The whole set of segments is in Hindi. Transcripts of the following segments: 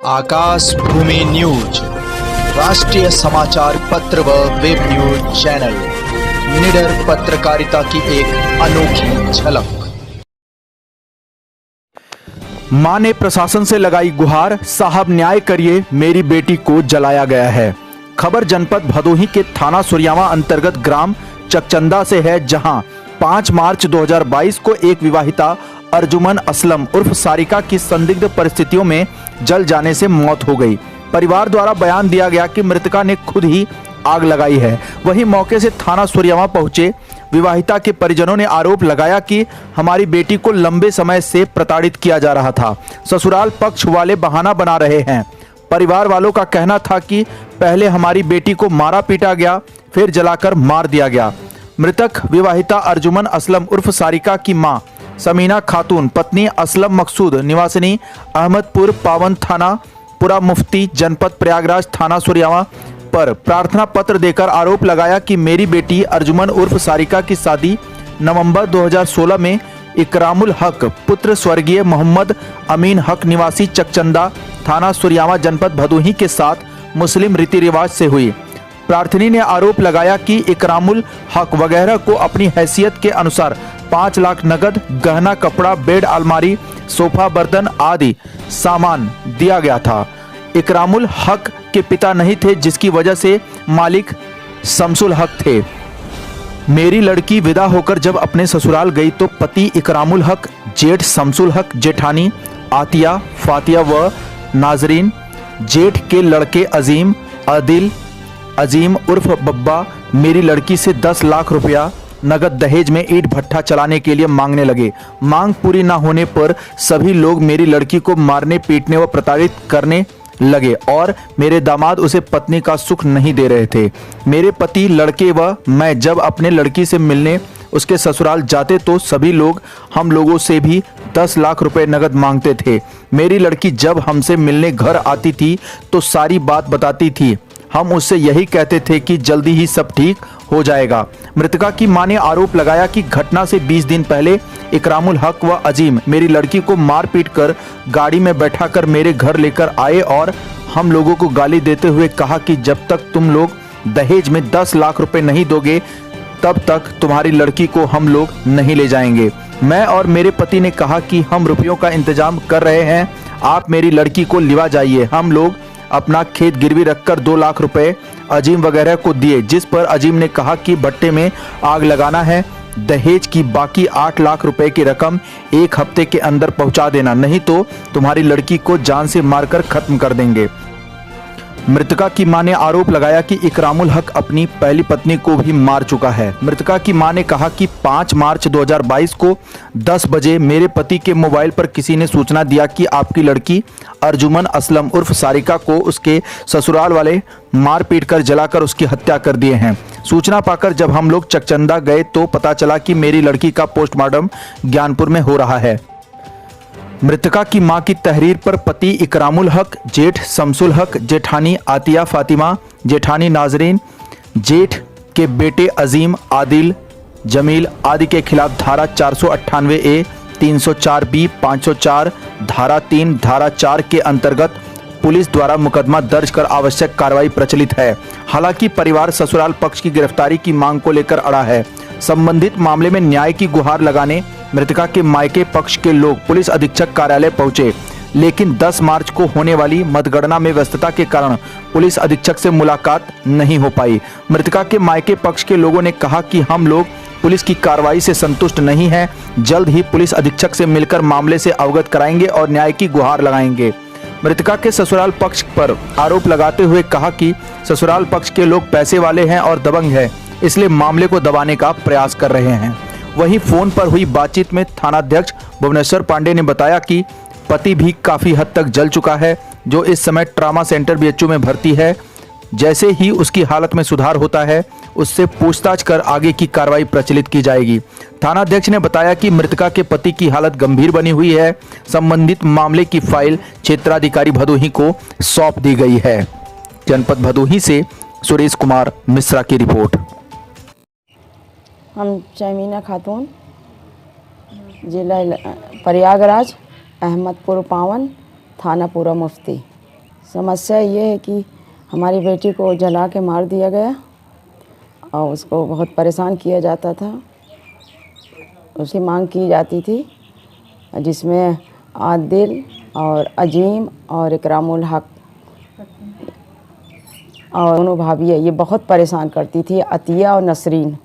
आकाश भूमि न्यूज राष्ट्रीय समाचार पत्र व वेब न्यूज चैनल निडर पत्रकारिता की एक अनोखी झलक। मां ने प्रशासन से लगाई गुहार, साहब न्याय करिए, मेरी बेटी को जलाया गया है। खबर जनपद भदोही के थाना सुरियावा अंतर्गत ग्राम चकचंदा से है, जहां 5 मार्च 2022 को एक विवाहिता अर्जुमन असलम उर्फ सारिका की संदिग्ध परिस्थितियों में जल जाने से मौत हो गई। परिवार द्वारा बयान दिया गया कि मृतका ने खुद ही आग लगाई है। वहीं मौके से थाना सुरियावा पहुंचे विवाहिता के परिजनों ने आरोप लगाया कि हमारी बेटी को लंबे समय से प्रताड़ित किया जा रहा था। ससुराल पक्ष वाले बहाना बना रहे हैं। परिवार वालों का कहना था कि पहले हमारी बेटी को मारा पीटा गया, फिर जलाकर मार दिया गया। मृतक विवाहिता अर्जुमन असलम उर्फ सारिका की मां समीना खातून पत्नी असलम मकसूद निवासिनी अहमदपुर पावन थाना पुरा मुफ्ती जनपद प्रयागराज थाना सुरियावा पर प्रार्थना पत्र देकर आरोप लगाया कि मेरी बेटी अर्जुमन उर्फ सारिका की शादी नवंबर 2016 में इकरामुल हक पुत्र स्वर्गीय मोहम्मद अमीन हक निवासी चकचंदा थाना सुरियावा जनपद भदोही के साथ मुस्लिम रीति रिवाज से हुई। प्रार्थनी ने आरोप लगाया कि इकरामुल हक वगैरह को अपनी हैसियत के अनुसार 5 लाख नगद, गहना, कपड़ा, बेड, अलमारी, सोफा, बर्तन आदि सामान दिया गया था। इकरामुल हक के पिता नहीं थे, जिसकी वजह से मालिक शमसुल हक थे। मेरी लड़की विदा होकर जब अपने ससुराल गई तो पति इकरामुल हक, जेठ शमसुल हक, जेठानी आतिया, फातिया व नाजरीन, जेठ के लड़के अजीम, आदिल, अजीम उर्फ बब्बा मेरी लड़की से 10 लाख रुपया नगद दहेज में ईंट भट्ठा चलाने के लिए मांगने लगे। मांग पूरी न होने पर सभी लोग मेरी लड़की को मारने, पीटने व प्रताड़ित करने लगे और मेरे दामाद उसे पत्नी का सुख नहीं दे रहे थे। मेरे पति, लड़के व मैं जब अपने लड़की से मिलने उसके ससुराल जाते तो सभी लोग हम लोगों से भी 10 लाख रुपए नगद मांगते थे। मेरी लड़की जब हमसे मिलने घर आती थी तो सारी बात बताती थी। हम उससे यही कहते थे कि जल्दी ही सब ठीक हो जाएगा। मृतका की मां ने आरोप लगाया कि घटना से 20 दिन पहले इकरामुल हक व अजीम मेरी लड़की को मार पीट कर गाड़ी में बैठाकर मेरे घर लेकर आए और हम लोगों को गाली देते हुए कहा कि जब तक तुम लोग दहेज में 10 लाख रुपए नहीं दोगे तब तक तुम्हारी लड़की को हम लोग नहीं ले जाएंगे। मैं और मेरे पति ने कहा कि हम रुपयों का इंतजाम कर रहे हैं, आप मेरी लड़की को लिवा जाइए। हम लोग अपना खेत गिरवी रखकर 2 लाख रुपए अजीम वगैरह को दिए, जिस पर अजीम ने कहा कि भट्टे में आग लगाना है, दहेज की बाकी 8 लाख रुपए की रकम 1 हफ्ते के अंदर पहुंचा देना, नहीं तो तुम्हारी लड़की को जान से मारकर खत्म कर देंगे। मृतका की मां ने आरोप लगाया कि इकरामुल हक अपनी पहली पत्नी को भी मार चुका है। मृतका की मां ने कहा कि 5 मार्च 2022 को 10 बजे मेरे पति के मोबाइल पर किसी ने सूचना दिया कि आपकी लड़की अर्जुमन असलम उर्फ सारिका को उसके ससुराल वाले मार पीट कर जलाकर उसकी हत्या कर दिए हैं। सूचना पाकर जब हम लोग चकचंदा गए तो पता चला कि मेरी लड़की का पोस्टमार्टम ज्ञानपुर में हो रहा है। मृतका की मां की तहरीर पर पति इकरामुल हक, जेठ शमसुल हक, जेठानी आतिया फातिमा, जेठानी नाजरीन, जेठ के बेटे अजीम, आदिल, जमील आदि के खिलाफ धारा 498A, 304B, 504, धारा 3, धारा 4 के अंतर्गत पुलिस द्वारा मुकदमा दर्ज कर आवश्यक कार्रवाई प्रचलित है। हालांकि परिवार ससुराल पक्ष की गिरफ्तारी की मांग को लेकर अड़ा है। संबंधित मामले में न्याय की गुहार लगाने मृतका के मायके पक्ष के लोग पुलिस अधीक्षक कार्यालय पहुंचे, लेकिन 10 मार्च को होने वाली मतगणना में व्यस्तता के कारण पुलिस अधीक्षक से मुलाकात नहीं हो पाई। मृतका के मायके पक्ष के लोगों ने कहा कि हम लोग पुलिस की कार्रवाई से संतुष्ट नहीं हैं, जल्द ही पुलिस अधीक्षक से मिलकर मामले से अवगत कराएंगे और न्याय की गुहार लगाएंगे। मृतका के ससुराल पक्ष पर आरोप लगाते हुए कहा कि ससुराल पक्ष के लोग पैसे वाले हैं और दबंग हैं, इसलिए मामले को दबाने का प्रयास कर रहे हैं। वहीं फोन पर हुई बातचीत में थानाध्यक्ष भुवनेश्वर पांडे ने बताया कि पति भी काफी हद तक जल चुका है, जो इस समय ट्रामा सेंटर BHU में भर्ती है। जैसे ही उसकी हालत में सुधार होता है उससे पूछताछ कर आगे की कार्रवाई प्रचलित की जाएगी। थानाध्यक्ष ने बताया कि मृतका के पति की हालत गंभीर बनी हुई है। संबंधित मामले की फाइल क्षेत्राधिकारी भदोही को सौंप दी गई है। जनपद भदोही से सुरेश कुमार मिश्रा की रिपोर्ट। हम समीना खातून, जिला प्रयागराज, अहमदपुर पावन, थाना पुरा मुफ्ती। समस्या ये है कि हमारी बेटी को जला के मार दिया गया और उसको बहुत परेशान किया जाता था। उसकी मांग की जाती थी जिसमें आदिल और अजीम और इकरामुल हक और दोनों भाभी है, ये बहुत परेशान करती थी। अतिया और नसरीन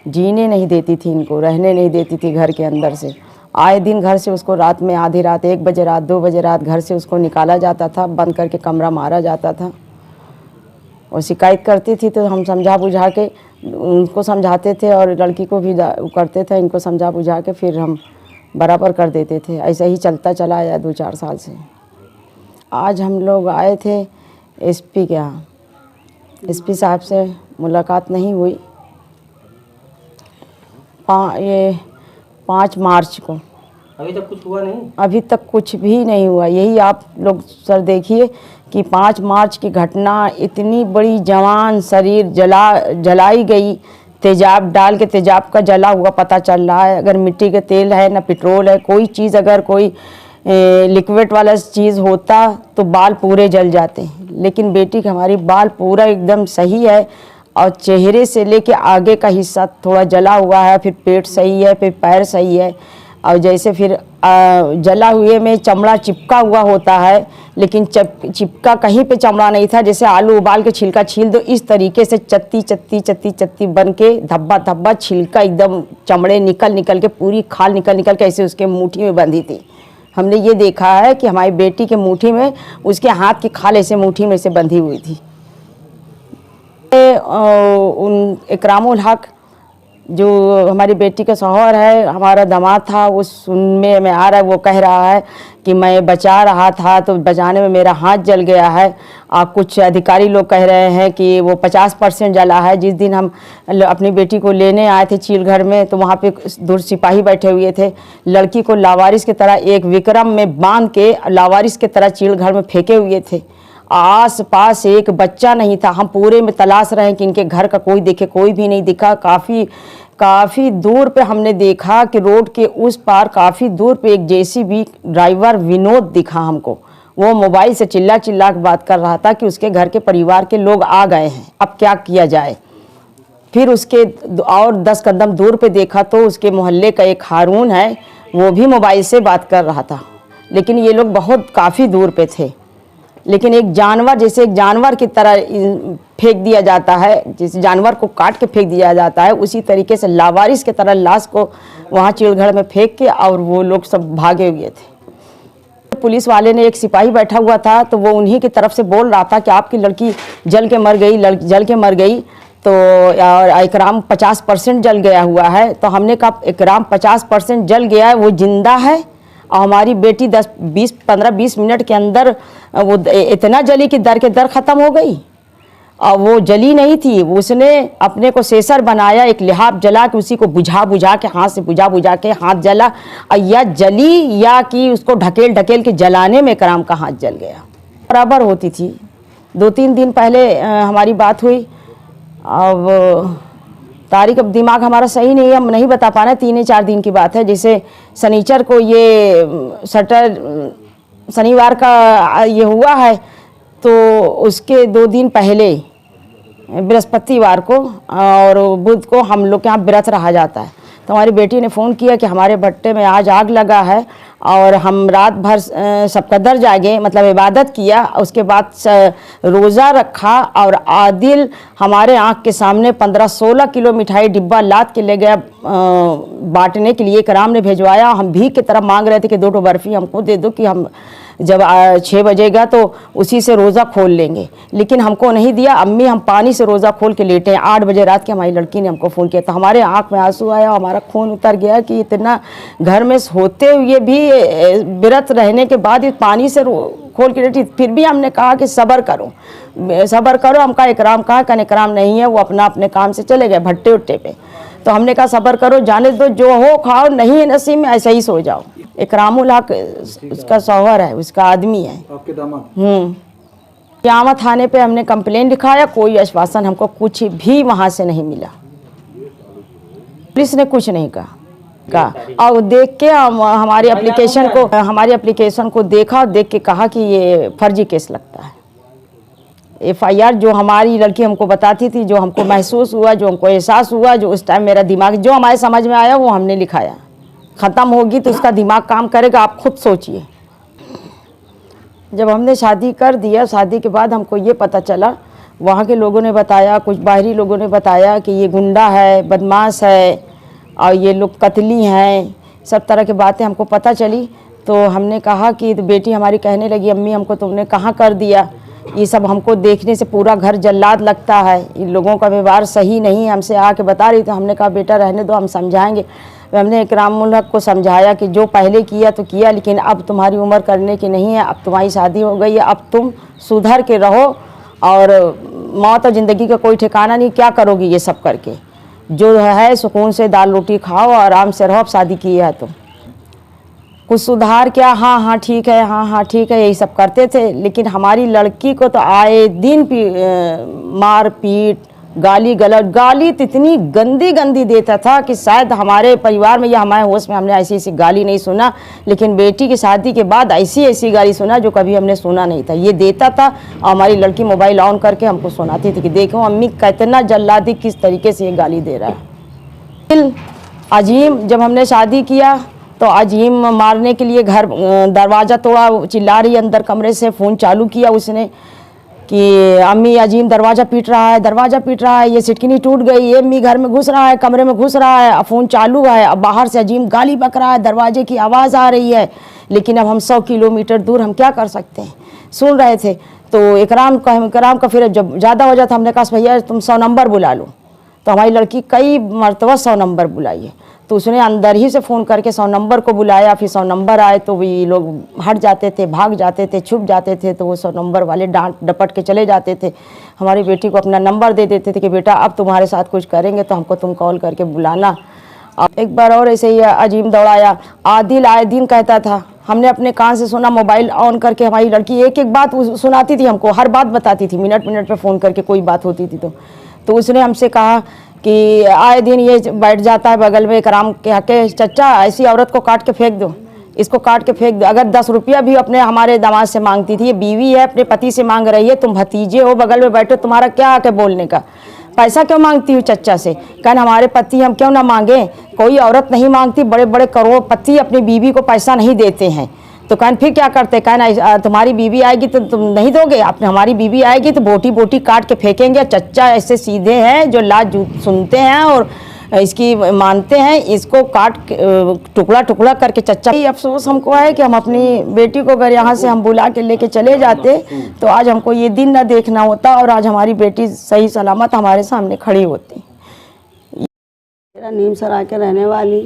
जीने नहीं देती थी, इनको रहने नहीं देती थी घर के अंदर से। आए दिन घर से उसको रात में आधी रात 1 बजे रात 2 बजे रात घर से उसको निकाला जाता था, बंद करके कमरा मारा जाता था। और शिकायत करती थी तो हम समझा बुझा के उनको समझाते थे और लड़की को भी करते थे, इनको समझा बुझा के फिर हम बराबर कर देते थे। ऐसा ही चलता चला आया 2-4 साल से। आज हम लोग आए थे एसपी के यहाँ, एसपी साहब से मुलाकात नहीं हुई। ये 5 मार्च को अभी तक कुछ हुआ नहीं? अभी तक कुछ भी नहीं हुआ। यही आप लोग सर देखिए कि 5 मार्च की घटना, इतनी बड़ी जवान शरीर जलाई गई, तेजाब डाल के तेजाब का जला हुआ पता चल रहा है। अगर मिट्टी का तेल है ना पेट्रोल है, कोई चीज़ अगर कोई लिक्विड वाला चीज़ होता तो बाल पूरे जल जाते, लेकिन बेटी का हमारी बाल पूरा एकदम सही है और चेहरे से लेके आगे का हिस्सा थोड़ा जला हुआ है, फिर पेट सही है, फिर पैर सही है। और जैसे फिर जला हुए में चमड़ा चिपका हुआ होता है, लेकिन चिपका कहीं पे चमड़ा नहीं था। जैसे आलू उबाल के छिलका छील दो, इस तरीके से चत्ती चत्ती चत्ती चत्ती बन के धब्बा धब्बा छिलका एकदम चमड़े निकल के पूरी खाल निकल के ऐसे उसके मुट्ठी में बंधी थी। हमने ये देखा है कि हमारी बेटी के मुट्ठी में उसके हाथ की खाल ऐसे मुट्ठी में से बंधी हुई थी। उन इकरामुल हक जो हमारी बेटी का शौहर है, हमारा दामाद था, वो सुनने में आ रहा है, वो कह रहा है कि मैं बचा रहा था तो बचाने में मेरा हाथ जल गया है। कुछ अधिकारी लोग कह रहे हैं कि वो 50% जला है। जिस दिन हम अपनी बेटी को लेने आए थे चीलघर में तो वहाँ पे दूर सिपाही बैठे हुए थे। लड़की को लावारिस की तरह एक विक्रम में बांध के लावारिस की तरह चीलघर में फेंके हुए थे। आस पास एक बच्चा नहीं था। हम पूरे में तलाश रहे हैं कि इनके घर का कोई देखे, कोई भी नहीं दिखा। काफ़ी दूर पे हमने देखा कि रोड के उस पार काफ़ी दूर पे एक जेसीबी ड्राइवर विनोद दिखा हमको। वो मोबाइल से चिल्ला के बात कर रहा था कि उसके घर के परिवार के लोग आ गए हैं, अब क्या किया जाए। फिर उसके और 10 कदम दूर पे देखा तो उसके मोहल्ले का एक हारून है, वो भी मोबाइल से बात कर रहा था। लेकिन ये लोग बहुत काफ़ी दूर पे थे। लेकिन एक जानवर, जैसे एक जानवर की तरह फेंक दिया जाता है, जिस जानवर को काट के फेंक दिया जाता है, उसी तरीके से लावारिस की तरह लाश को वहाँ चिड़घड़ में फेंक के और वो लोग सब भागे हुए थे। पुलिस वाले ने, एक सिपाही बैठा हुआ था तो वो उन्हीं की तरफ से बोल रहा था कि आपकी लड़की जल के मर गई तो और इकराम 50% जल गया हुआ है। तो हमने कहा इकराम 50% जल गया है, वो जिंदा है और हमारी बेटी 15-20 मिनट के अंदर वो इतना जली कि दर के दर ख़त्म हो गई। और वो जली नहीं थी, उसने अपने को सेसर बनाया, एक लिहाफ जला के उसी को बुझा के हाथ से बुझा के हाथ जला। और या जली या कि उसको ढकेल के जलाने में इकराम का हाथ जल गया। बराबर होती थी। 2-3 दिन पहले हमारी बात हुई। अब तारीख, अब दिमाग हमारा सही नहीं है, हम नहीं बता पा रहे। 3-4 दिन की बात है। जैसे शनिचर को ये शनिवार का ये हुआ है तो उसके 2 दिन पहले बृहस्पतिवार को और बुध को हम लोग के यहाँ व्रत रहा जाता है। तो हमारी बेटी ने फ़ोन किया कि हमारे भट्टे में आज आग लगा है और हम रात भर सबकदर जागे, मतलब इबादत किया। उसके बाद रोज़ा रखा और आदिल हमारे आँख के सामने 15-16 किलो मिठाई डिब्बा लाद के ले गया बांटने के लिए। इकराम ने भेजवाया। हम भीख की तरह मांग रहे थे कि 2 बर्फ़ी हमको दे दो कि हम जब 6 बजेगा तो उसी से रोज़ा खोल लेंगे, लेकिन हमको नहीं दिया। अम्मी हम पानी से रोज़ा खोल के लेटे हैं। 8 बजे रात की हमारी लड़की ने हमको फ़ोन किया तो हमारे आँख में आंसू आया, हमारा खून उतर गया कि इतना घर में होते हुए भी, व्रत रहने के बाद इस पानी से खोल के लेटी। फिर भी हमने कहा कि सब्र करो। हम कहा इकराम कहाँ का इकराम नहीं है, वो अपने काम से चले गए भट्टे उट्टे पे। तो हमने कहा सब्र करो, जाने दो, जो हो खाओ, नहीं है नसीब में ऐसे ही सो जाओ। इकरामुल हक उसका शौहर है, उसका आदमी है, आपके दामाद। जामा थाने पे हमने कंप्लेन लिखाया, कोई आश्वासन हमको कुछ भी वहाँ से नहीं मिला। पुलिस ने कुछ नहीं कहा। का। और देख के हमारी एप्लीकेशन को देखा, देख के कहा कि ये फर्जी केस लगता है। FIR जो हमारी लड़की हमको बताती थी, जो हमको महसूस हुआ, जो हमको एहसास हुआ, जो उस टाइम मेरा दिमाग जो हमारे समझ में आया वो हमने लिखाया। ख़त्म होगी तो उसका दिमाग काम करेगा, आप खुद सोचिए। जब हमने शादी कर दिया, शादी के बाद हमको ये पता चला, वहाँ के लोगों ने बताया, कुछ बाहरी लोगों ने बताया कि ये गुंडा है, बदमाश है और ये लोग कतली हैं, सब तरह की बातें हमको पता चली। तो हमने कहा कि बेटी हमारी कहने लगी, अम्मी हमको तुमने कहाँ कर दिया, ये सब हमको देखने से पूरा घर जल्लाद लगता है, इन लोगों का व्यवहार सही नहीं है, हमसे आके बता रही। तो हमने कहा बेटा रहने दो, हम समझाएंगे। हमने इकरामुल हक को समझाया कि जो पहले किया तो किया, लेकिन अब तुम्हारी उम्र करने की नहीं है, अब तुम्हारी शादी हो गई है, अब तुम सुधर के रहो और मौत और ज़िंदगी का कोई ठिकाना नहीं, क्या करोगी ये सब करके, जो है सुकून से दाल रोटी खाओ, आराम से रहो, अब शादी की है तो कुछ सुधार क्या, हाँ ठीक है, हाँ ठीक है, यही सब करते थे। लेकिन हमारी लड़की को तो आए दिन मार पीट, गाली गलौज, गाली तो इतनी गंदी देता था कि शायद हमारे परिवार में या हमारे होश में हमने ऐसी गाली नहीं सुना। लेकिन बेटी की शादी के बाद ऐसी गाली सुना जो कभी हमने सुना नहीं था। ये देता था और हमारी लड़की मोबाइल ऑन करके हमको सुनाती थी कि देखो अम्मी कितना जल्लादी किस तरीके से ये गाली दे रहा है। अजीम जब हमने शादी किया तो अजीम मारने के लिए घर दरवाज़ा तोड़ा, चिल्ला रही अंदर कमरे से, फ़ोन चालू किया उसने कि अम्मी अजीम दरवाज़ा पीट रहा है, ये सिटकिनी टूट गई, ये अम्मी घर में घुस रहा है, कमरे में घुस रहा है, फ़ोन चालू है, अब बाहर से अजीम गाली बक रहा है, दरवाजे की आवाज़ आ रही है। लेकिन अब हम 100 किलोमीटर दूर, हम क्या कर सकते हैं, सुन रहे थे। तो इकराम का फिर जब ज़्यादा हो जाता हमने कहा भैया तुम 100 नंबर बुला लो। तो हमारी लड़की कई मरतबा 100 नंबर बुलाई है। तो उसने अंदर ही से फ़ोन करके 100 नंबर को बुलाया, फिर 100 नंबर आए तो ये लोग हट जाते थे, भाग जाते थे, छुप जाते थे। तो वो 100 नंबर वाले डांट डपट के चले जाते थे। हमारी बेटी को अपना नंबर दे देते थे कि बेटा अब तुम्हारे साथ कुछ करेंगे तो हमको तुम कॉल करके बुलाना। अब एक बार और ऐसे ही अजीम दौड़ाया, आदिल आए दिन कहता था, हमने अपने कान से सुना, मोबाइल ऑन करके हमारी लड़की एक बात सुनाती थी हमको, हर बात बताती थी, मिनट पे फ़ोन करके कोई बात होती थी तो उसने हमसे कहा कि आए दिन ये बैठ जाता है बगल में इकराम के हके, चचा ऐसी औरत को काट के फेंक दो, इसको काट के फेंक दो। अगर 10 रुपया भी अपने हमारे दामाद से मांगती थी, ये बीवी है अपने पति से मांग रही है, तुम भतीजे हो बगल में बैठे, तुम्हारा क्या आके बोलने का, पैसा क्यों मांगती हूँ चचा से। कहना हमारे पति हम क्यों ना मांगे, कोई औरत नहीं मांगती, बड़े बड़े करोड़पति अपनी बीवी को पैसा नहीं देते हैं। तो कहन फिर क्या करते, कहना तुम्हारी बीवी आएगी तो तुम नहीं दोगे, आपने हमारी बीवी आएगी तो बोटी बोटी काट के फेंकेंगे। चच्चा ऐसे सीधे हैं जो लाज सुनते हैं और इसकी मानते हैं, इसको काट टुकड़ा टुकड़ा करके चच्चा। ये अफसोस हमको है कि हम अपनी बेटी को अगर यहाँ से हम बुला के लेके चले जाते तो आज हमको ये दिन ना देखना होता और आज हमारी बेटी सही सलामत हमारे सामने खड़ी होती। मेरा नीम सराय के रहने वाली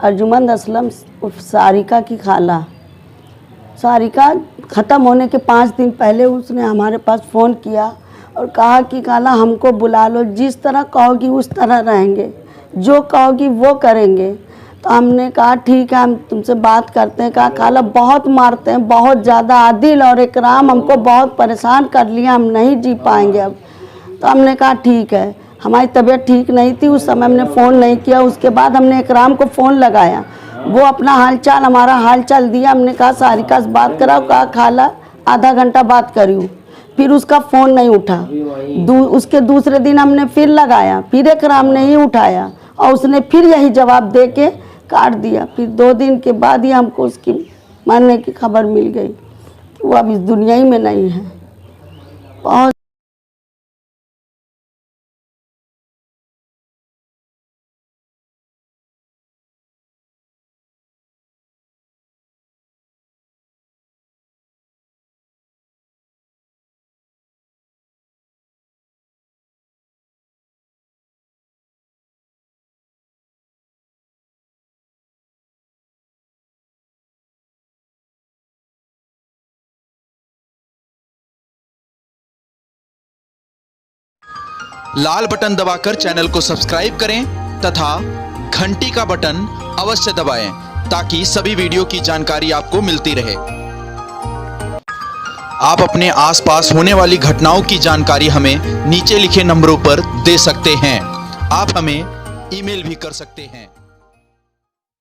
अर्जुमंद असलम उर्फ सारिका की खाला। सारिका ख़त्म होने के 5 दिन पहले उसने हमारे पास फ़ोन किया और कहा कि खाला हमको बुला लो, जिस तरह कहोगी उस तरह रहेंगे, जो कहोगी वो करेंगे। तो हमने कहा ठीक है हम तुमसे बात करते हैं। कहा खाला बहुत मारते हैं, बहुत ज़्यादा, आदिल और इकराम हमको बहुत परेशान कर लिया, हम नहीं जी पाएंगे अब। तो हमने कहा ठीक है। हमारी तबीयत ठीक नहीं थी उस समय, हमने फ़ोन नहीं किया। उसके बाद हमने इकराम को फ़ोन लगाया, वो अपना हालचाल हमारा हालचाल दिया। हमने कहा सारिका से बात कराओ, कहा खाला आधा घंटा बात करी, फिर उसका फ़ोन नहीं उठा। उसके दूसरे दिन हमने फिर लगाया, फिर इकराम ने ही उठाया और उसने फिर यही जवाब दे के काट दिया। फिर 2 दिन के बाद ही हमको उसकी मरने की खबर मिल गई कि वो अब इस दुनिया ही में नहीं है। बहुत लाल बटन दबाकर चैनल को सब्सक्राइब करें तथा घंटी का बटन अवश्य दबाएं ताकि सभी वीडियो की जानकारी आपको मिलती रहे। आप अपने आसपास होने वाली घटनाओं की जानकारी हमें नीचे लिखे नंबरों पर दे सकते हैं। आप हमें ईमेल भी कर सकते हैं।